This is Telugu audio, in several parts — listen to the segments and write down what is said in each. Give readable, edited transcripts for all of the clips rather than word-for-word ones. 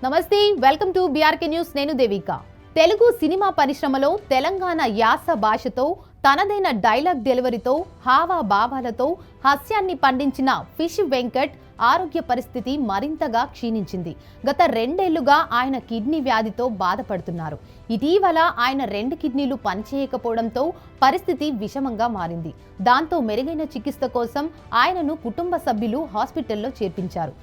నమస్తే, వెల్కమ్ టు బీఆర్కే న్యూస్. నేను దేవిక. తెలుగు సినిమా పరిశ్రమలో తెలంగాణ యాస భాషతో తనదైన డైలాగ్ డెలివరీతో హావభావాలతో హాస్యాన్ని పండించిన ఫిష్ వెంకట్ ఆరోగ్య పరిస్థితి మరింతగా క్షీణించింది. గత 2 ఏళ్లుగా ఆయన కిడ్నీ వ్యాధితో బాధపడుతున్నారు. ఇటీవల ఆయన 2 కిడ్నీలు పనిచేయకపోవడంతో పరిస్థితి విషమంగా మారింది. దాంతో మెరుగైన చికిత్స కోసం ఆయనను కుటుంబ సభ్యులు హాస్పిటల్లో చేర్పించారు.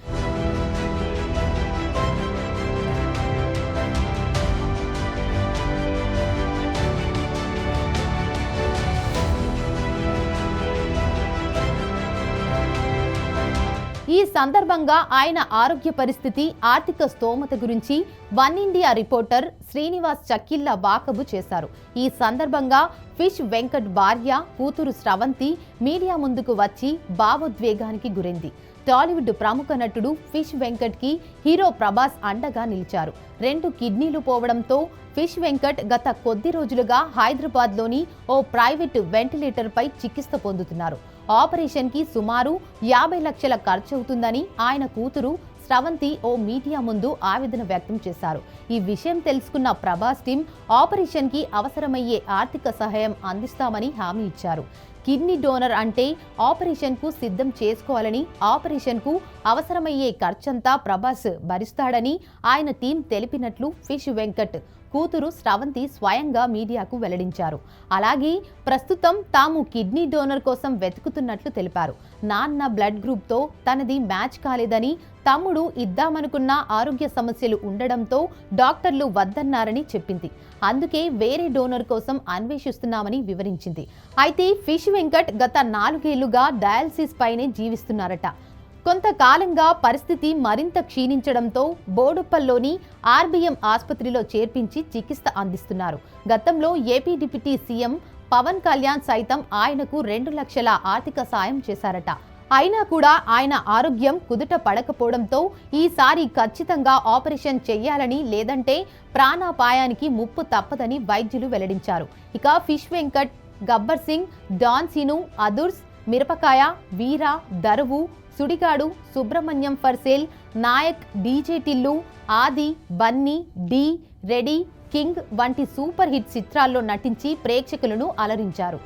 ఈ సందర్భంగా ఆయన ఆరోగ్య పరిస్థితి, ఆర్థిక స్తోమత గురించి వన్ ఇండియా రిపోర్టర్ శ్రీనివాస్ చక్కిల్లా వాకబు చేశారు. ఈ సందర్భంగా ఫిష్ వెంకట్ భార్య, కూతురు స్రవంతి మీడియా ముందుకు వచ్చి భావోద్వేగానికి గురైంది. టాలీవుడ్ ప్రముఖ నటుడు ఫిష్ వెంకట్ కి హీరో ప్రభాస్ అండగా నిలిచారు. 2 కిడ్నీలు పోవడంతో ఫిష్ వెంకట్ గత కొద్ది రోజులుగా హైదరాబాద్లోని ఓ ప్రైవేట్ వెంటిలేటర్ పై చికిత్స పొందుతున్నారు. ఆపరేషన్ కి సుమారు 50 లక్షల ఖర్చవుతుందని ఆయన కూతురు స్రవంతి ఓ మీడియా ముందు ఆవేదన వ్యక్తం చేశారు. ఈ విషయం తెలుసుకున్న ప్రభాస్ టీం ఆపరేషన్ కి అవసరమయ్యే ఆర్థిక సహాయం అందిస్తామని హామీ ఇచ్చారు. కిడ్నీ డోనర్ అంటే ఆపరేషన్ కు సిద్ధం చేసుకోవాలని, ఆపరేషన్ కు అవసరమయ్యే ఖర్చంతా ప్రభాస్ భరిస్తాడని ఆయన టీం తెలిపినట్లు ఫిష్ వెంకట్ కూతురు స్రవంతి స్వయంగా మీడియాకు వెల్లడించారు. అలాగే ప్రస్తుతం తాము కిడ్నీ డోనర్ కోసం వెతుకుతున్నట్లు తెలిపారు. నాన్న బ్లడ్ గ్రూప్తో తనది మ్యాచ్ కాలేదని, తమ్ముడు ఇద్దామనుకున్న ఆరోగ్య సమస్యలు ఉండడంతో డాక్టర్లు వద్దన్నారని చెప్పింది. అందుకే వేరే డోనర్ కోసం అన్వేషిస్తున్నామని వివరించింది. అయితే ఫిష్ వెంకట్ గత 4 ఏళ్లుగా డయాలసిస్ పైనే జీవిస్తున్నారట. కొంతకాలంగా పరిస్థితి మరింత క్షీణించడంతో బోడుప్పల్లోని ఆర్బీఎం ఆసుపత్రిలో చేర్పించి చికిత్స అందిస్తున్నారు. గతంలో AP deputy CM Pawan Kalyan సైతం ఆయనకు 2 లక్షల ఆర్థిక సాయం చేశారట. అయినా కూడా ఆయన ఆరోగ్యం కుదుట పడకపోవడంతో ఈసారి ఖచ్చితంగా ఆపరేషన్ చేయాలని, లేదంటే ప్రాణాపాయానికి ముప్పు తప్పదని వైద్యులు వెల్లడించారు. ఇక fish Venkat, Gabbar Singh, Don Seenu, Adhurs, Mirapakaya, Veera, Daruvu, Sudigadu, Subramanyam for sale, Nayak, DJ Tillu, Aadi, Bunny, Dhee, Ready, King వంటి సూపర్ హిట్ చిత్రాల్లో నటించి ప్రేక్షకులను అలరించారు.